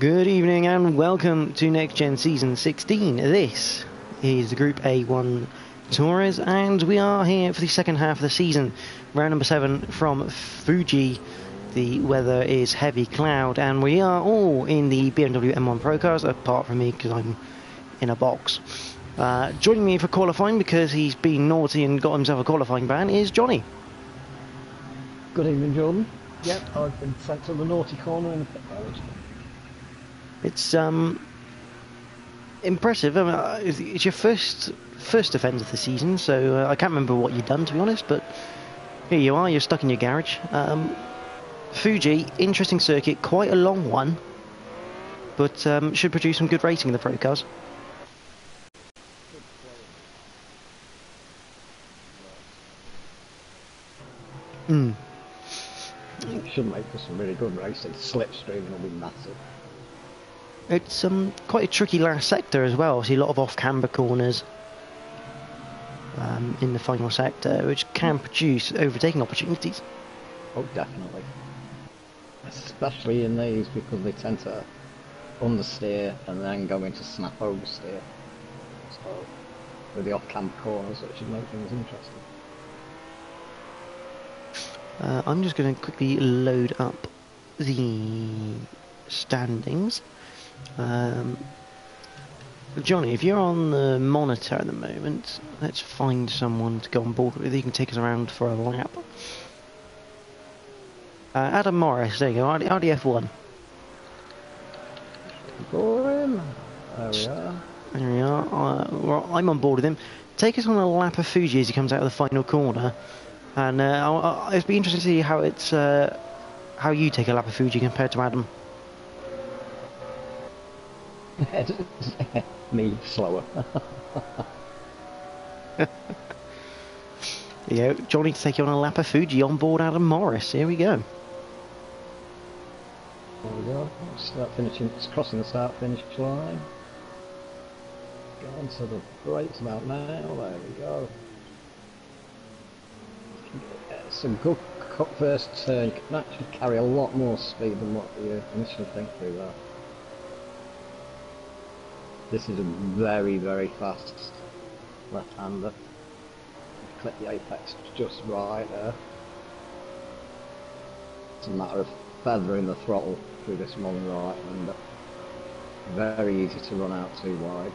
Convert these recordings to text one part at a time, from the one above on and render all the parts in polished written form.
Good evening and welcome to Next Gen Season 16. This is the Group A1 Tourers and we are here for the second half of the season. Round number 7 from Fuji. The weather is heavy cloud and we are all in the BMW M1 Procars, apart from me because I'm in a box. Joining me for qualifying because he's been naughty and got himself a qualifying ban is Johnny. Good evening, Jordan. Yep, I've been sent to the naughty corner in the pit garage. It's impressive. I mean, it's your first offence of the season, so I can't remember what you've done, to be honest, but here you are, you're stuck in your garage. Fuji, interesting circuit, quite a long one, but should produce some good racing in the Procars. Should make for some really good racing. Slipstream will be massive. It's quite a tricky last sector as well. See a lot of off-camber corners in the final sector, which can produce overtaking opportunities. Oh, definitely. Especially in these because they tend to understeer and then go into snap oversteer. So with the off-camber corners, it should make things interesting. I'm just going to quickly load up the standings. Johnny, if you're on the monitor at the moment, let's find someone to go on board with. You can take us around for a lap. Adam Morris, there you go, RDF1. Boring. There we are. There we are. Well, I'm on board with him. Take us on a lap of Fuji as he comes out of the final corner. And it'd be interesting to see how it's how you take a lap of Fuji compared to Adam. Me slower. Yeah, Johnny to take you on a lap of Fuji on board Adam Morris. Here we go. There we go. Start finishing. It's crossing the start-finish line. Go on to the brakes about now. There we go. It's a good first turn. You can actually carry a lot more speed than what you initially think through there. This is a very, very fast left-hander. Clip the apex just right there. It's a matter of feathering the throttle through this long right hander. Very easy to run out too wide.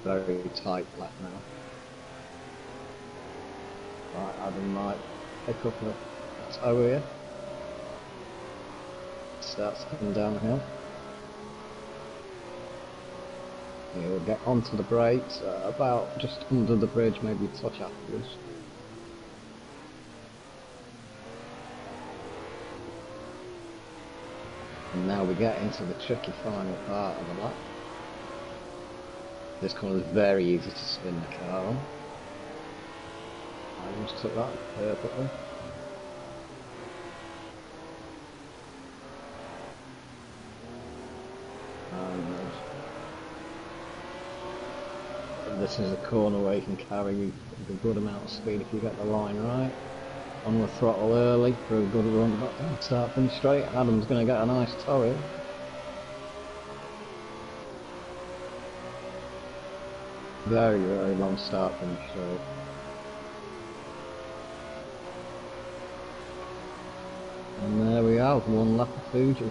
Very tight left now. Right, Adam might pick up a toe here. Starts coming downhill. He'll get onto the brakes about just under the bridge, maybe a touch afterwards. And now we get into the tricky final part of the lap. This corner is very easy to spin the car on. I just took that perfectly. And this is a corner where you can carry a good amount of speed if you get the line right. On the throttle early for a good run, but start from straight. Adam's going to get a nice toe in. Very, very long start from straight. And there we are, one lap of Fuji.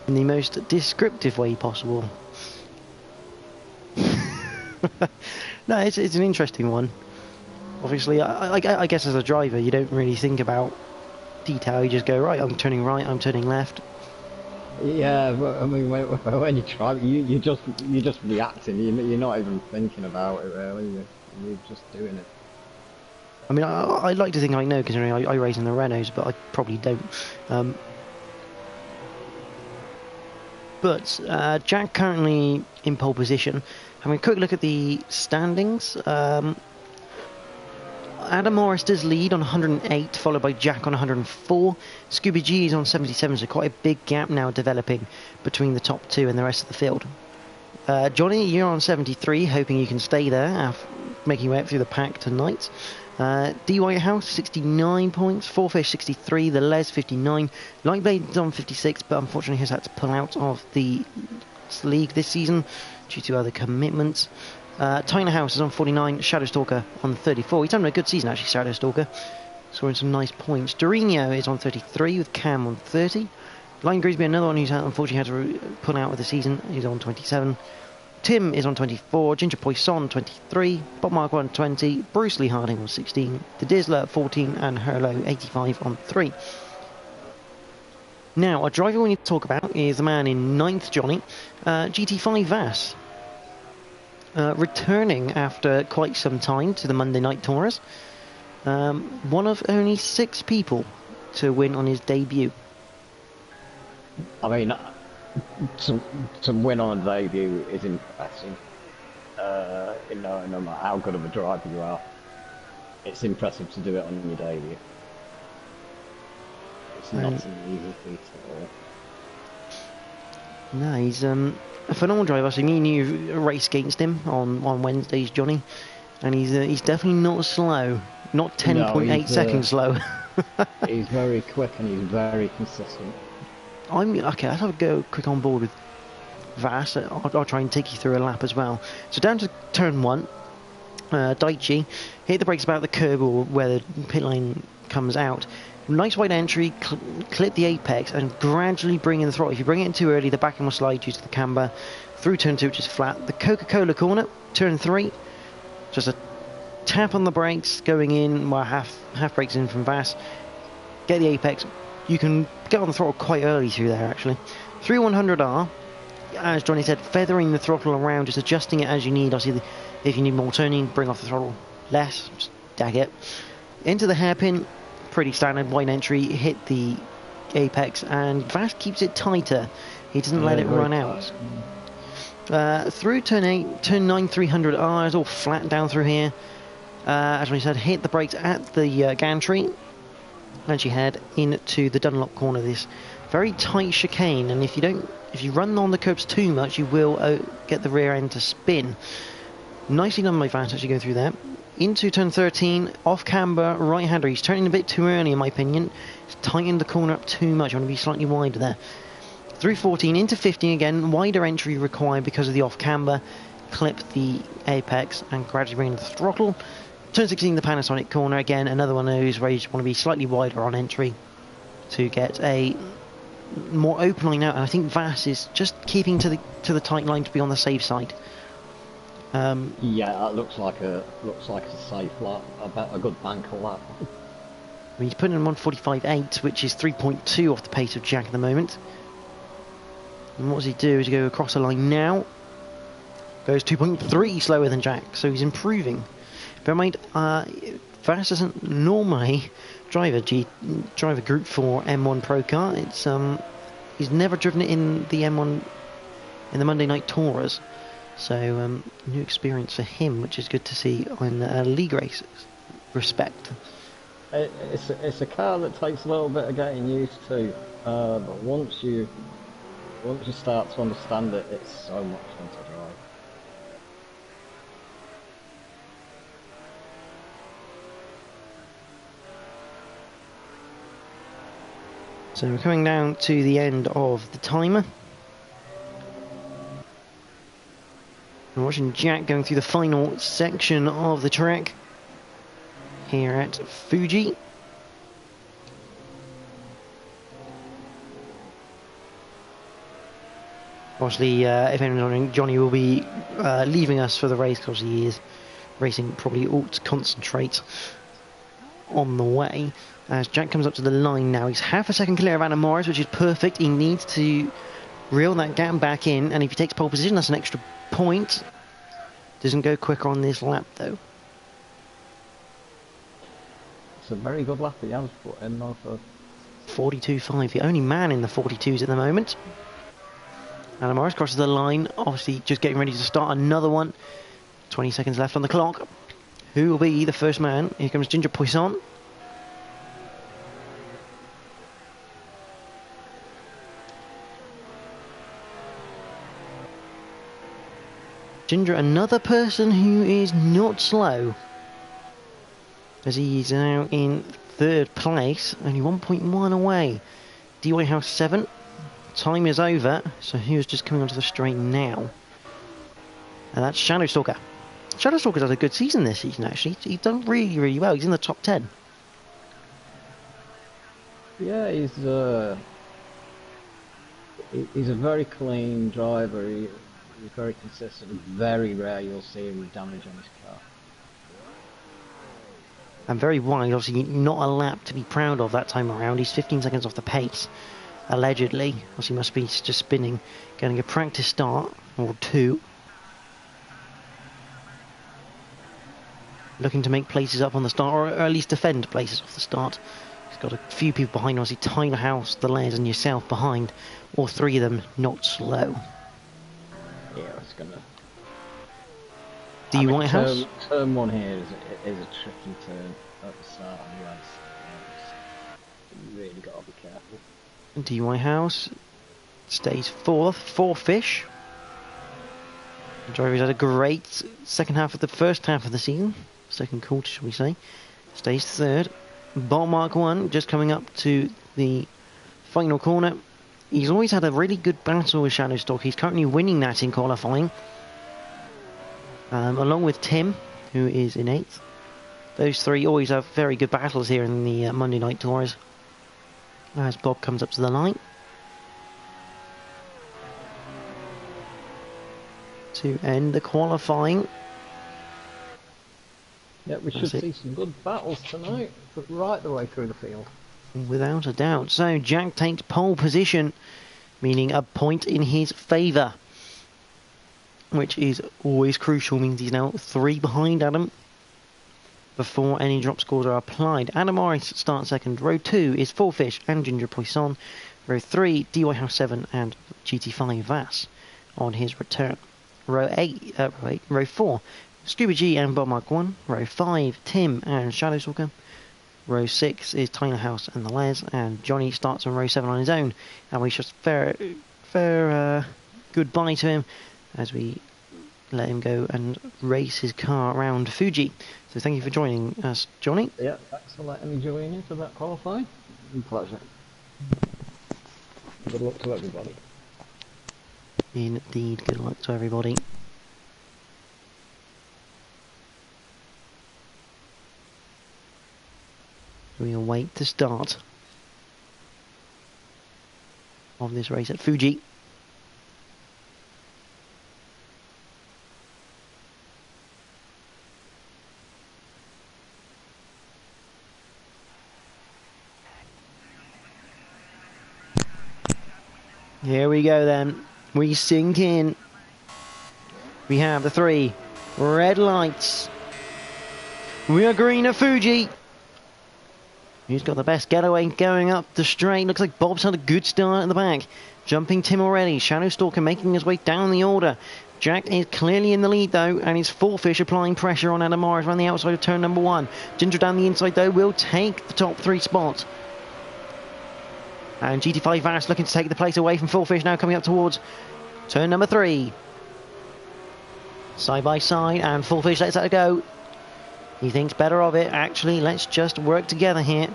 In the most descriptive way possible. No, it's an interesting one. Obviously, I guess as a driver, you don't really think about detail. You just go, right, I'm turning right, I'm turning left. Yeah, but I mean, when you drive, you're just reacting. You're not even thinking about it really. You're just doing it. I mean, I like to think I know, considering I race in the Renaults, but I probably don't. But Jack currently in pole position. Having a quick look at the standings. Adam Morris does lead on 108, followed by Jack on 104. Scooby G is on 77, so quite a big gap now developing between the top two and the rest of the field. Johnny, you're on 73, hoping you can stay there, making your way up through the pack tonight. D Whitehouse 69 points, Fourfish 63, the Les 59, Lightblade's on 56, but unfortunately has had to pull out of the league this season due to other commitments. Tyner House is on 49, Shadowstalker on 34. He's having a good season actually, Shadowstalker, scoring some nice points. Dorino is on 33 with Cam on 30. Lion Grisby, another one who's unfortunately had to pull out of the season, he's on 27. Tim is on 24, Ginger Poisson 23, Bob Mark on 20, Bruce Lee Harding on 16, The Dizzler 14, and Herlo 85 on 3. Now, a driver we need to talk about is the man in 9th Johnny, GT5 Vass. Returning after quite some time to the Monday Night Tours. One of only 6 people to win on his debut. I mean, to win on a debut is impressive. No matter how good of a driver you are, it's impressive to do it on your debut. It's not an easy feat at all. No, he's a phenomenal driver. So me and you raced against him on Wednesdays, Johnny, and he's definitely not slow. Not 10.8 seconds slow. He's very quick and he's very consistent. Okay, let's have a go quick on board with Vass. I'll try and take you through a lap as well. So down to turn 1, Daichi hit the brakes about the curb or where the pit lane comes out. Nice wide entry, clip the apex and gradually bring in the throttle. If you bring it in too early, the back end will slide due to the camber. Through turn 2, which is flat. The Coca-Cola corner, turn 3, just a tap on the brakes going in, well, half brakes in from Vass. Get the apex. You can get on the throttle quite early through there actually. 3100R, as Johnny said, feathering the throttle around, just adjusting it as you need. Obviously, if you need more turning, bring off the throttle less, just dag it. Into the hairpin, pretty standard, wide entry, hit the apex, and Vass keeps it tighter. He doesn't let it run out. Through turn 8, turn 9, 300R is all flat down through here. As we said, hit the brakes at the gantry, and you head into the Dunlop corner. This very tight chicane, and if you run on the curbs too much, you will get the rear end to spin. Nicely done by Vass actually go through there. Into turn 13, off camber, right-hander. He's turning a bit too early in my opinion. He's tightened the corner up too much. I want to be slightly wider there. Through 14, into 15 again, wider entry required because of the off camber. Clip the apex and gradually bring in the throttle. Turn 16, the Panasonic corner, again another one of those where you just want to be slightly wider on entry to get a more open line out, and I think Vass is just keeping to the tight line to be on the safe side. Yeah, that looks like a safe lap. I bet a good banker lap. He's putting him on 45.8, which is 3.2 off the pace of Jack at the moment. And what does he do? Is he go across the line now? Goes 2.3 slower than Jack, so he's improving. Bear in mind, Vass doesn't normally drive a Group 4 M1 Procar. It's he's never driven it in the M1 in the Monday Night Tours, so new experience for him, which is good to see on league races. Respect. It's a car that takes a little bit of getting used to, but once you start to understand it, it's so much fun to drive. So we're coming down to the end of the timer. We're watching Jack going through the final section of the track here at Fuji. Obviously, if anyone's wondering, Johnny will be leaving us for the race because he is racing probably ought to concentrate on the way. As Jack comes up to the line now, he's half a second clear of Adam Morris, which is perfect. He needs to reel that gap back in, and if he takes pole position, that's an extra point. Doesn't go quicker on this lap, though. It's a very good lap he has put in though for 42.5, the only man in the 42s at the moment. Adam Morris crosses the line, obviously just getting ready to start another one. 20 seconds left on the clock. Who will be the first man? Here comes Ginger Poisson. Ginger, another person who is not slow. as he's now in third place, only 1.1 away. DY House 7, time is over, so he was just coming onto the straight now. And that's Shadow Stalker. Shadow Stalker's had a good season this season, actually. He's done really, really well. He's in the top 10. Yeah, he's a very clean driver. He's very consistent. Very rare you'll see him with damage on his car. And very wide, obviously not a lap to be proud of that time around. He's 15 seconds off the pace, allegedly. Obviously must be just spinning, getting a practice start, or two. Looking to make places up on the start, or at least defend places off the start. He's got a few people behind, obviously Tyler House, the Les, and yourself behind. All three of them not slow. Yeah, it's gonna... Do you want House? Turn one here is a tricky turn at the start of the race. You really got to be careful. DY House stays fourth, fish. The driver's had a great second half of the first half of the season. Second quarter, shall we say. Stays third. Ball Mark 1 just coming up to the final corner. He's always had a really good battle with Shadow Stalker. He's currently winning that in qualifying. Along with Tim, who is in 8th. Those three always have very good battles here in the Monday Night Tours. As Bob comes up to the line. To end the qualifying. Yeah, we should see some good battles tonight, but right the way through the field. Without a doubt. So Jack takes pole position, meaning a point in his favour. Which is always crucial, means he's now 3 behind Adam before any drop scores are applied. Adam Morris starts second. Row 2 is Four Fish and Ginger Poisson. Row 3, DY House 7 and GT5 Vass on his return. Row 4, Scuba G and Bob Mark 1. Row 5, Tim and Shadow Stalker. Row 6 is Tyler House and the Les, and Johnny starts on row 7 on his own. And we just fair goodbye to him as we let him go and race his car around Fuji. So thank you for joining us, Johnny. Yeah, thanks for letting me join you for that qualifying. Pleasure. Good luck to everybody. Indeed, good luck to everybody. We await the start of this race at Fuji. Here we go then. We sink in. We have the 3 red lights. We are green at Fuji. Who's got the best getaway going up the straight? Looks like Bob's had a good start at the back. Jumping Tim already. Shadow Stalker making his way down the order. Jack is clearly in the lead though, and his Four Fish applying pressure on Adam Morris around the outside of turn number 1. Ginger down the inside though will take the top 3 spots. And GT5 Vass looking to take the place away from Four Fish, now coming up towards turn number 3. Side by side, and Four Fish lets that go. He thinks better of it. Actually, let's just work together here.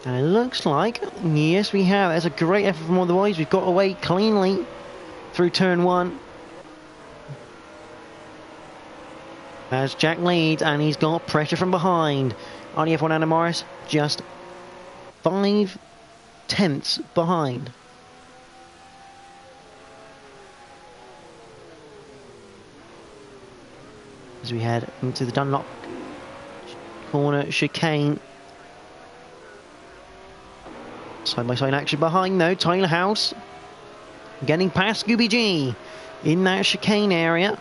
And it looks like, yes, we have. There's a great effort from all the boys. We've got away cleanly through turn 1. As Jack leads, and he's got pressure from behind. On the F1 Adam Morris, just 5 tenths behind. As we head into the Dunlop corner chicane. Side by side action behind though. Tyler House getting past Scooby G in that chicane area.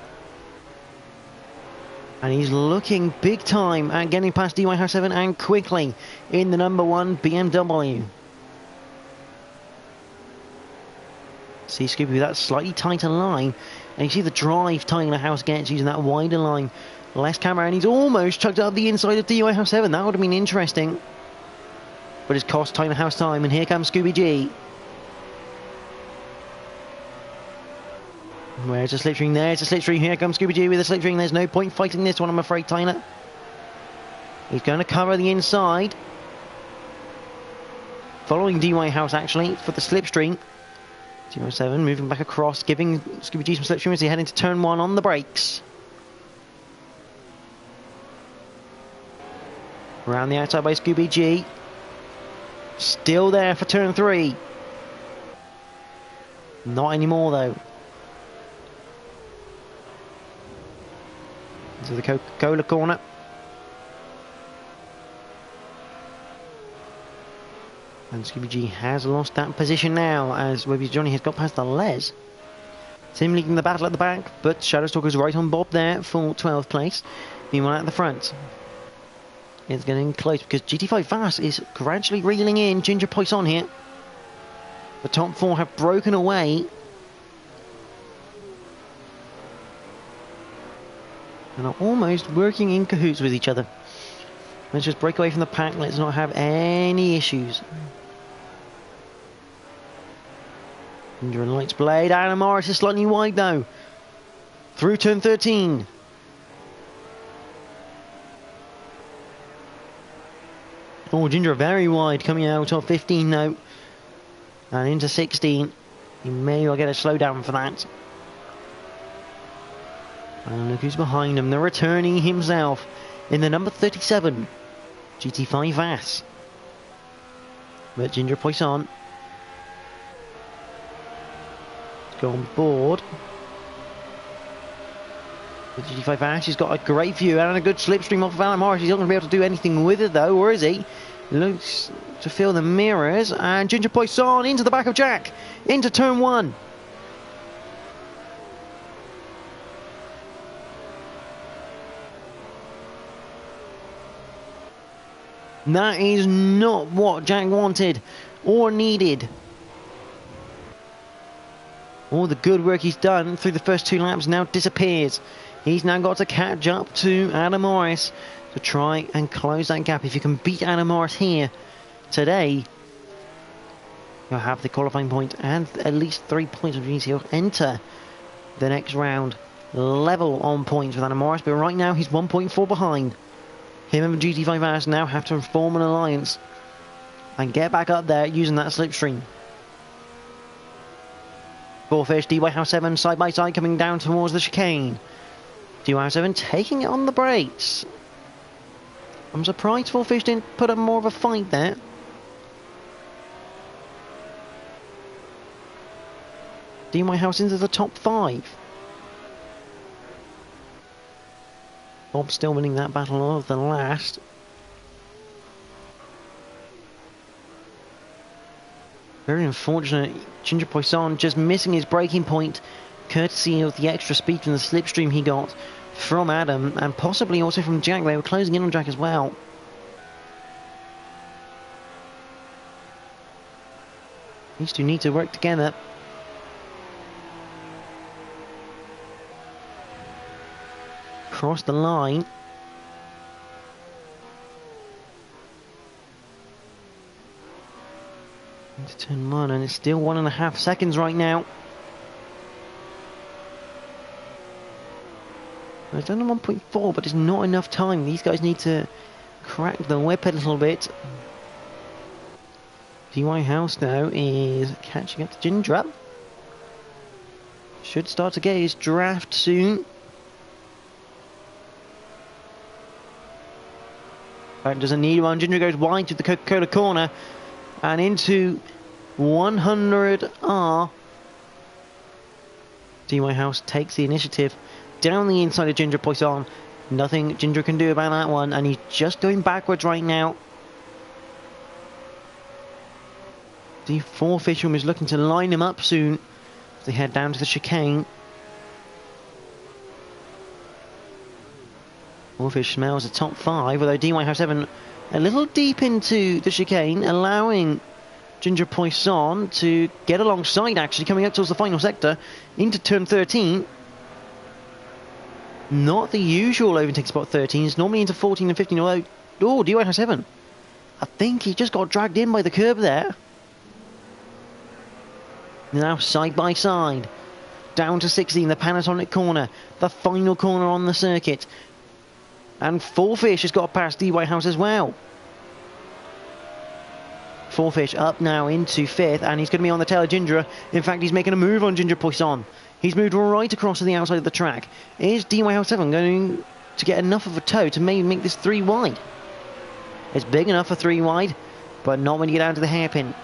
And he's looking big time at getting past DY House 7 and quickly in the number 1 BMW. See Scooby with that slightly tighter line. And you see the drive Tyler House gets using that wider line. Less camera, and he's almost chucked up the inside of DY House 7. That would have been interesting. But it's cost Tyler House time, and here comes Scooby G. Where's the slipstream? There's the slipstream. Here comes Scooby G with the slipstream. There's no point fighting this one, I'm afraid, Tyler. He's going to cover the inside. Following DY House, actually, for the slipstream. 07 moving back across, giving Scooby G some slipstream as he head into turn 1 on the brakes. Around the outside by Scooby G. Still there for turn 3. Not anymore, though. Into the Coca-Cola corner. And Scooby G has lost that position now as Webby Johnny has got past the Les. Tim leading the battle at the back, but Shadowstalker's right on Bob there for 12th place. Meanwhile at the front, it's getting close because GT5 Fast is gradually reeling in. Ginger Poisson here. The top 4 have broken away. And are almost working in cahoots with each other. Let's just break away from the pack. Let's not have any issues. Ginger and Light's Blade. Adam Morris is slightly wide though. Through turn 13. Oh, Ginger very wide coming out of 15 now. And into 16. He may well get a slowdown for that. And look who's behind him. The returning himself in the number 37. GT5 Vass. But Ginger Poisson go on board. The GT5 Vass, he's got a great view and a good slipstream off of Alan Morris. He's not going to be able to do anything with it though, or is he? Looks to feel the mirrors. And Ginger Poisson into the back of Jack. Into turn 1. That is not what Jack wanted or needed. All the good work he's done through the first 2 laps now disappears. He's now got to catch up to Adam Morris to try and close that gap. If you can beat Adam Morris here today, you'll have the qualifying point and at least 3 points, which means he'll enter the next round level on points with Adam Morris. But right now he's 1.4 behind. Him and GT5 now have to form an alliance and get back up there using that slipstream. Fourfish, DY House 7 side by side coming down towards the chicane. DY House 7 taking it on the brakes. I'm surprised Fourfish didn't put up more of a fight there. DY House into the top 5. Bob still winning that battle of the last. Very unfortunate. Ginger Poisson just missing his braking point, courtesy of the extra speed from the slipstream he got from Adam, and possibly also from Jack. They were closing in on Jack as well. These two need to work together. Cross the line. Into turn 1, and it's still 1.5 seconds right now. It's done 1.4, but it's not enough time. These guys need to crack the whip a little bit. DY House now is catching up to Ginger. Should start to get his draft soon. Doesn't need one. Ginger goes wide to the Coca-Cola corner and into 100R. DY House takes the initiative down the inside of Ginger Poisson. Nothing Ginger can do about that one, and he's just going backwards right now. The Fourfish is looking to line him up soon as they head down to the chicane. Fourfish smells the top 5, although DY House 7 a little deep into the chicane, allowing Ginger Poisson to get alongside, actually, coming up towards the final sector into turn 13. Not the usual overtake spot 13, it's normally into 14 and 15, although, oh, DY House 7. I think he just got dragged in by the curb there. Now side by side. down to 16, the Panasonic corner, the final corner on the circuit. And Fourfish has got past D Whitehouse as well. Fourfish up now into 5th, and he's going to be on the tail of Ginger. In fact, he's making a move on Ginger Poisson. He's moved right across to the outside of the track. Is D Whitehouse 7 going to get enough of a tow to maybe make this 3 wide? It's big enough for 3 wide, but not when you get down to the hairpin.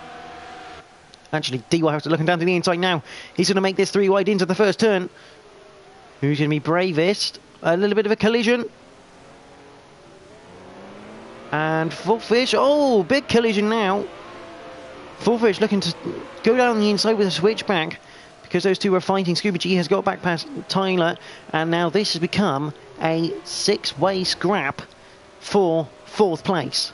Actually, D Whitehouse looking down to the inside now. He's going to make this 3 wide into the first turn. Who's going to be bravest? A little bit of a collision. And Fourfish, oh, big collision now. Fourfish looking to go down the inside with a switchback because those two were fighting. Scooby G has got back past Tyler, and now this has become a 6-way scrap for 4th place.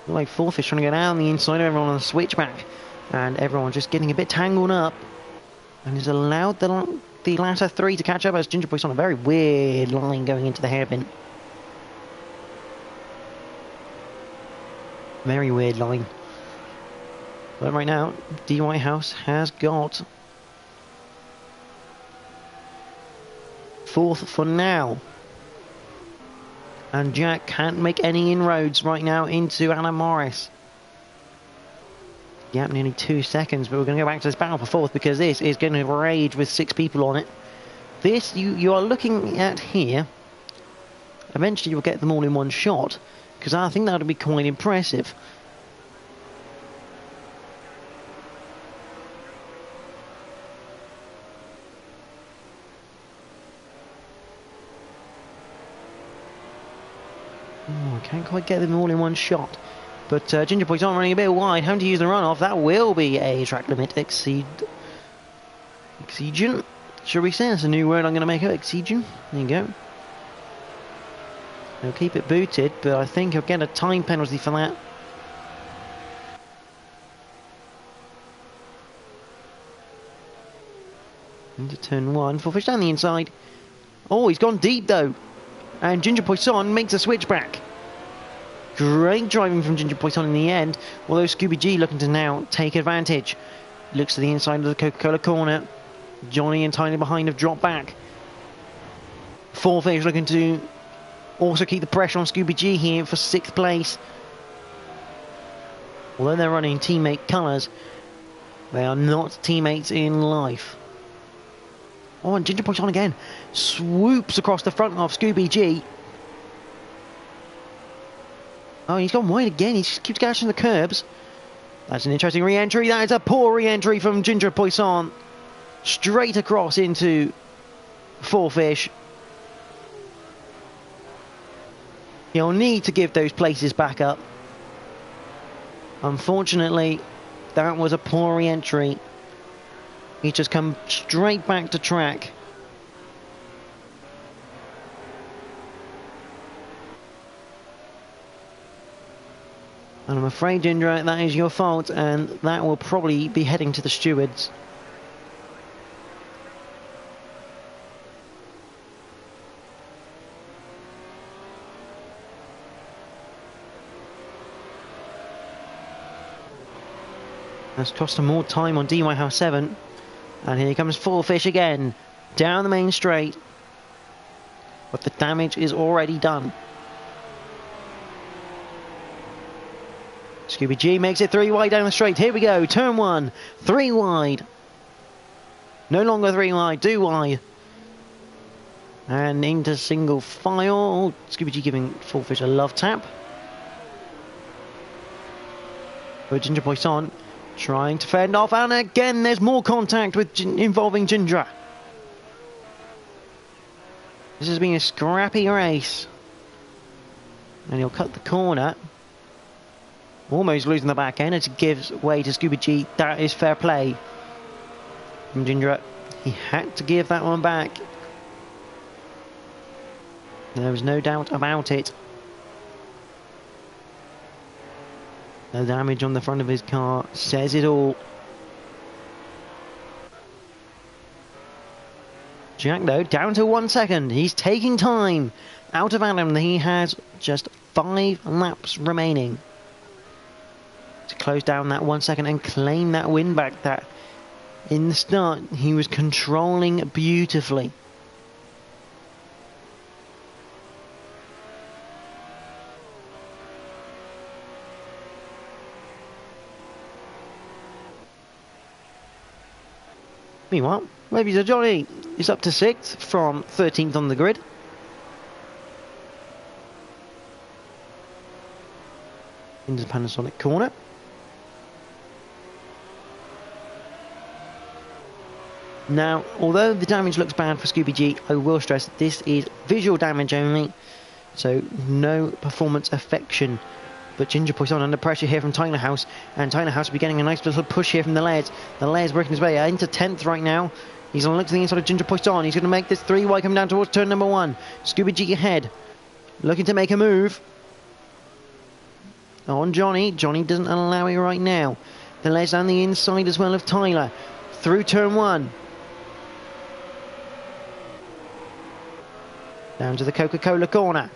Like Fourfish trying to get down the inside of everyone on the switchback, and everyone just getting a bit tangled up, and has allowed the latter 3 to catch up as Ginger Boy's on a very weird line going into the hairpin. Very weird line. But right now, D Whitehouse has got 4th for now. And Jack can't make any inroads right now into Alan Morris. Yep, nearly 2 seconds, but we're going to go back to this battle for 4th because this is going to rage with 6 people on it. This, you are looking at here, eventually you'll get them all in one shot, because I think that would be quite impressive. Oh, I can't quite get them all in one shot. But Ginger Boy's on running a bit wide, having to use the runoff. That will be a track limit NXTGEN. Should we say? That's a new word I'm going to make up. NXTGEN. There you go. He'll keep it booted, but I think he'll get a time penalty for that. Into turn 1. Fourfish down the inside. Oh, he's gone deep though. And Ginger Poisson makes a switchback. Great driving from Ginger Poisson in the end. Although Scooby G looking to now take advantage. Looks to the inside of the Coca-Cola corner. Johnny and Tiny behind have dropped back. Fourfish looking to also keep the pressure on Scooby G here for 6th place. Although they're running teammate colours, they are not teammates in life. Oh, and Ginger Poisson again swoops across the front of Scooby G. Oh, he's gone wide again. He just keeps catching the curbs. That's an interesting re-entry. That is a poor re-entry from Ginger Poisson. Straight across into Fourfish. He'll need to give those places back up. Unfortunately, that was a poor re-entry. He's just come straight back to track. And I'm afraid, Ginger, that is your fault, and that will probably be heading to the stewards. That's cost him more time on D Whitehouse 7. And here comes Fourfish again, down the main straight. But the damage is already done. Scooby G makes it 3 wide down the straight. Here we go, turn 1, 3 wide. No longer 3 wide, 2 wide. And into single file. Scooby G giving Fourfish a love tap. But Ginger Poisson trying to fend off, and again there's more contact with involving Ginger. This has been a scrappy race. And he'll cut the corner. Almost losing the back end as it gives way to Scooby G. That is fair play from Ginger. He had to give that one back. There was no doubt about it. The damage on the front of his car says it all. Jack, though, down to 1 second. He's taking time out of Adam. He has just 5 laps remaining to close down that 1 second and claim that win back that In the start, he was controlling beautifully. Meanwhile, Ladies and Johnny is up to 6th from 13th on the grid. Into the Panasonic corner. Now, although the damage looks bad for Scooby G, I will stress that this is visual damage only, so no performance affection. But Ginger Poisson under pressure here from Tyler House, and Tyler House will be getting a nice little push here from the Lairds. The Laird's working his way into 10th right now. He's going to look to the inside of Ginger Poisson. He's going to make this 3 wide come down towards turn number 1. Scooby G ahead, looking to make a move. On Johnny. Johnny doesn't allow it right now. The Laird's down the inside as well of Tyler. Through turn 1. Down to the Coca-Cola corner.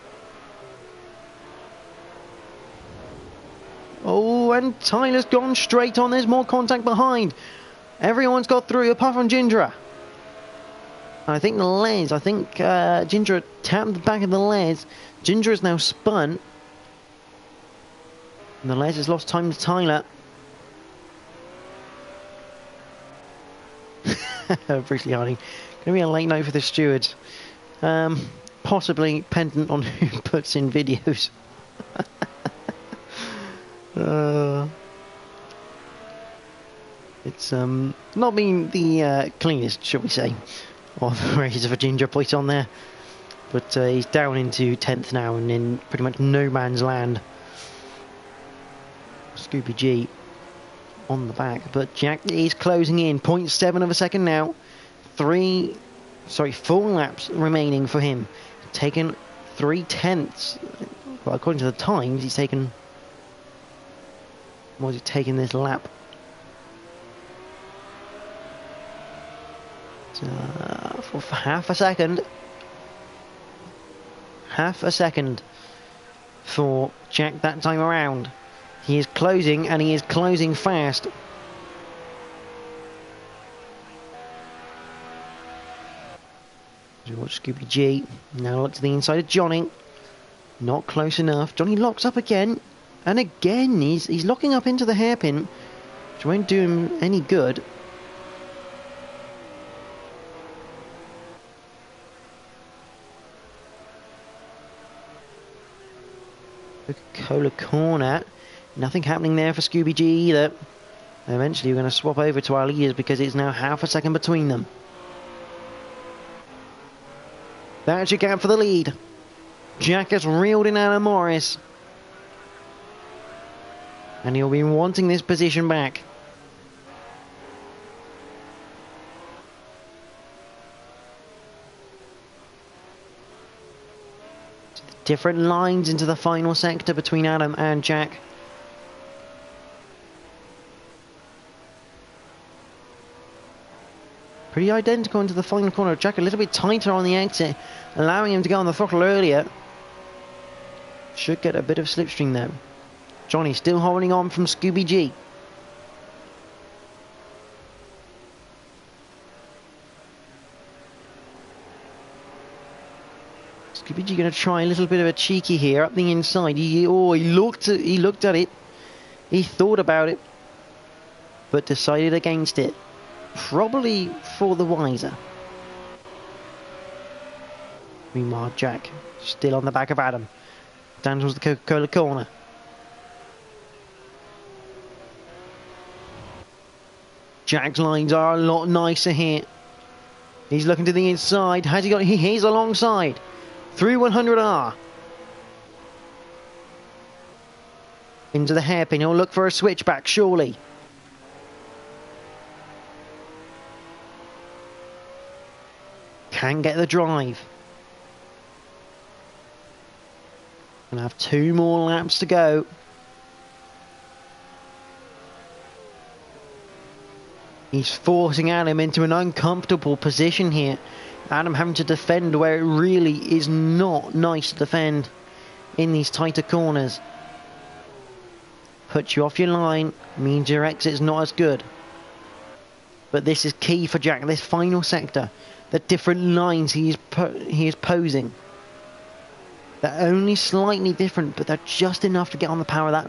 Oh, and Tyler's gone straight on. There's more contact behind. Everyone's got through apart from Ginger. I think the Les, Ginger tapped the back of the Les. Ginger is now spun. And the Les has lost time to Tyler. Briefly Harding. Going to be a late night for the stewards. Possibly pendant on who puts in videos. It's not been the cleanest, shall we say, of races for Ginger Poisson there. But he's down into 10th now and in pretty much no man's land. Scooby G on the back, but Jack is closing in. 0.7 of a second now. 4 laps remaining for him. Taken 3/10. Well, according to the times, he's taken. What was he taking this lap? For half a second. Half a second for Jack that time around. He is closing, and he is closing fast. Watch Scooby G. Now look to the inside of Johnny. Not close enough. Johnny locks up again. And again, he's locking up into the hairpin, which won't do him any good. Coca-Cola corner. Nothing happening there for Scooby G either. Eventually, we're going to swap over to our leaders because it's now half a second between them. That's your gap for the lead. Jack has reeled in Alan Morris. And he'll be wanting this position back. Different lines into the final sector between Adam and Jack. Pretty identical into the final corner. Jack a little bit tighter on the exit, allowing him to go on the throttle earlier. Should get a bit of slipstream there. Johnny still holding on from Scooby G. Scooby G going to try a little bit of a cheeky here up the inside. He looked at it. He thought about it, but decided against it. Probably for the wiser. Meanwhile, Jack still on the back of Adam. Down towards the Coca-Cola corner. Jack's lines are a lot nicer here. He's looking to the inside. Has he got? He's alongside. Through 100R. Into the hairpin. He'll look for a switchback, surely. Can get the drive. Gonna have 2 more laps to go. He's forcing Adam into an uncomfortable position here. Adam having to defend where it really is not nice to defend in these tighter corners. Puts you off your line, means your exit's not as good. But this is key for Jack, this final sector. The different lines he is posing. They're only slightly different, but they're just enough to get on the power that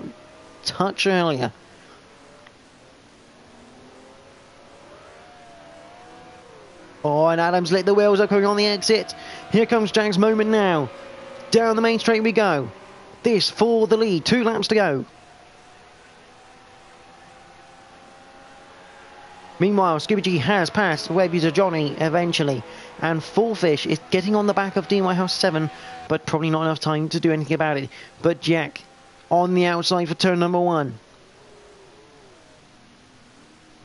touch earlier. Oh, and Adams lit the wheels up coming on the exit. Here comes Jack's moment now. Down the main straight we go. This for the lead. 2 laps to go. Meanwhile, Scooby G has passed Webuser Johnny eventually. And Fullfish is getting on the back of DY House 7, but probably not enough time to do anything about it. But Jack on the outside for turn number 1.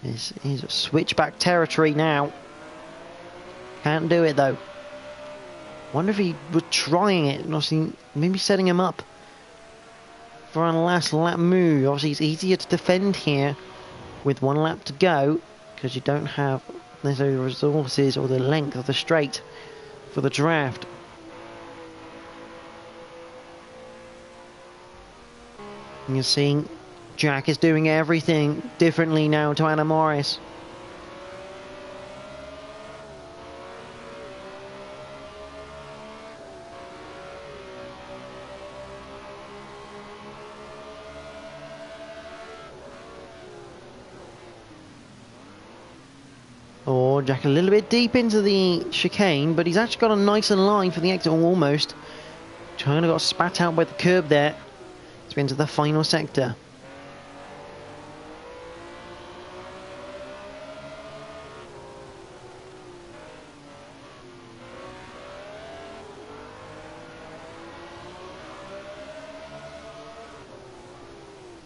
This is switchback territory now. Can't do it though. Wonder if he was trying it, obviously maybe setting him up for a last lap move. Obviously it's easier to defend here with 1 lap to go, because you don't have necessarily the resources or the length of the straight for the draft. And you're seeing Jack is doing everything differently now to Anna Morris. Oh, Jack a little bit deep into the chicane, but he's actually got a nicer line for the exit, almost. Kind of got spat out by the curb there. As we enter the final sector.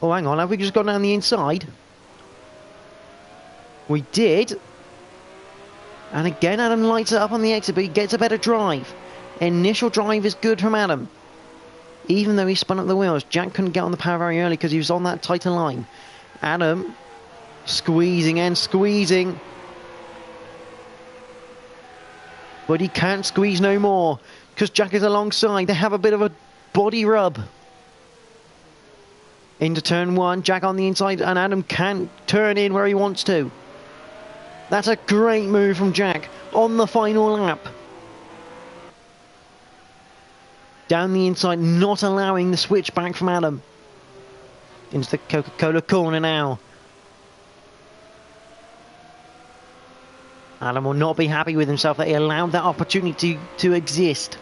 Oh, hang on, have we just gone down the inside? We did. And again, Adam lights it up on the exit, but he gets a better drive. Initial drive is good from Adam. Even though he spun up the wheels, Jack couldn't get on the power very early because he was on that tighter line. Adam squeezing and squeezing. But he can't squeeze no more because Jack is alongside. They have a bit of a body rub. Into turn 1, Jack on the inside, and Adam can't turn in where he wants to. That's a great move from Jack on the final lap. Down the inside, not allowing the switch back from Adam. Into the Coca-Cola corner now. Adam will not be happy with himself that he allowed that opportunity to exist.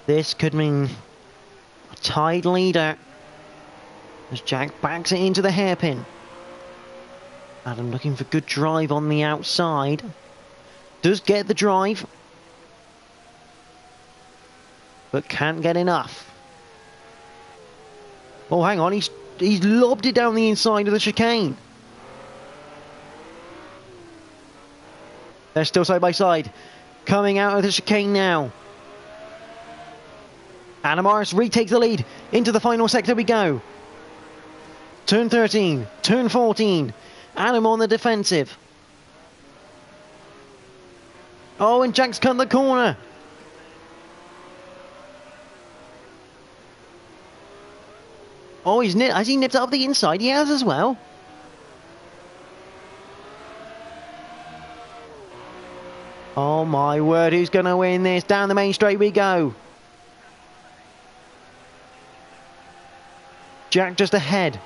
This could mean a tied leader as Jack backs it into the hairpin. Adam looking for good drive on the outside. Does get the drive, but can't get enough. Oh, hang on, he's lobbed it down the inside of the chicane. They're still side by side. Coming out of the chicane now. Anna Morris retakes the lead. Into the final sector we go. Turn 13, turn 14. Adam on the defensive. Oh, and Jack's cut the corner. Oh, has he nipped it up the inside? He has as well. Oh my word, who's going to win this? Down the main straight we go. Jack just ahead.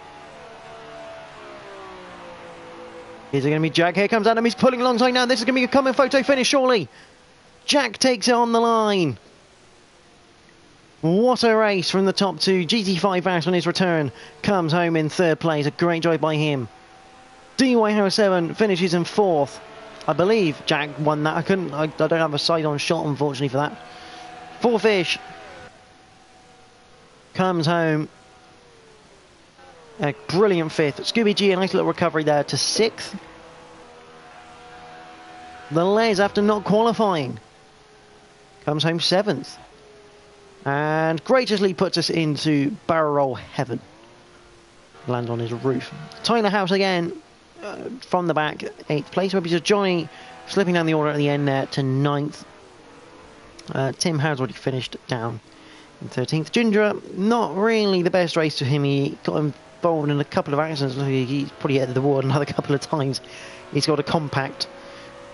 Is it going to be Jack? Here comes Adam. He's pulling alongside now. This is going to be a common photo finish, surely. Jack takes it on the line. What a race from the top 2. GT5 Bass on his return comes home in 3rd place. A great drive by him. DY House 7 finishes in 4th. I believe Jack won that. I don't have a side-on shot, unfortunately, for that. Fullfish comes home. A brilliant 5th. Scooby G, a nice little recovery there to 6th. The Les, after not qualifying, comes home 7th. And graciously puts us into barrel roll heaven. Lands on his roof. Tyler House again, from the back, 8th place. Webuser Johnny slipping down the order at the end there to 9th. Tim has already finished down in 13th. Ginger, not really the best race to him. He got involved involved in a couple of accidents. He's probably hit the wall another couple of times. He's got a compact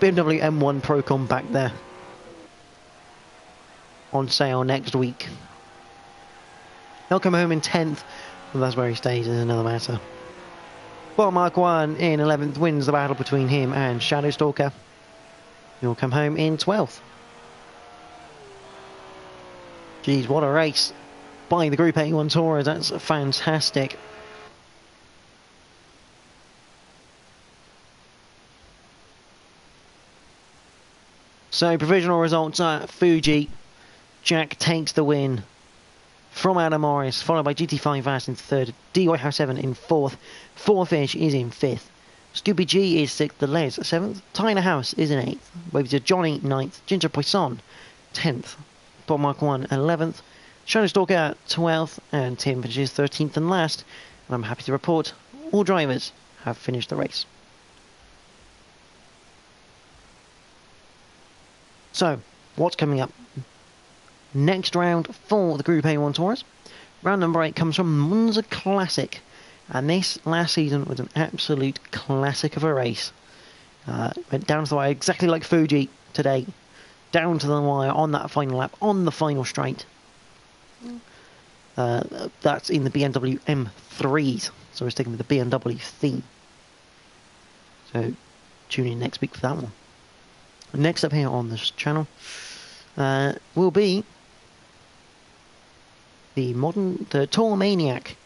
BMW M1 Pro Compact there on sale next week. He'll come home in 10th, but that's where he stays is another matter. Well, Mark 1 in 11th wins the battle between him and Shadow Stalker. He'll come home in 12th. Geez, what a race by the Group A1 Tourers. That's fantastic. So, provisional results at Fuji. Jack takes the win from Adam Morris, followed by GT5 Fast in 3rd, DY House 7 in 4th, 4Fish is in 5th, Stupid G is 6th, The Les 7th, Tyler House is in 8th, Baby to Johnny 9th, Ginger Poisson 10th, Bob Mark 1 11th, Shadow Stalker 12th, and Tim finishes 13th and last. And I'm happy to report all drivers have finished the race. So, what's coming up? Next round for the Group A1 Tourers. Round number 8 comes from Monza Classic. And this last season was an absolute classic of a race. Went down to the wire exactly like Fuji today. Down to the wire on that final lap, on the final straight. That's in the BMW M3s. So we're sticking with the BMW theme. So tune in next week for that one. Next up here on this channel will be the Tour Maniac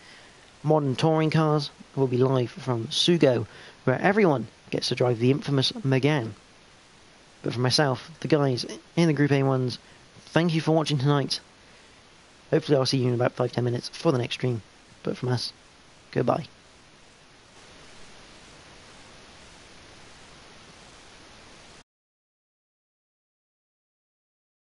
modern touring cars. Will be live from Sugo, where everyone gets to drive the infamous Megane. But for myself, the guys in the Group A1s, thank you for watching tonight. Hopefully I'll see you in about 5-10 minutes for the next stream. But from us, goodbye.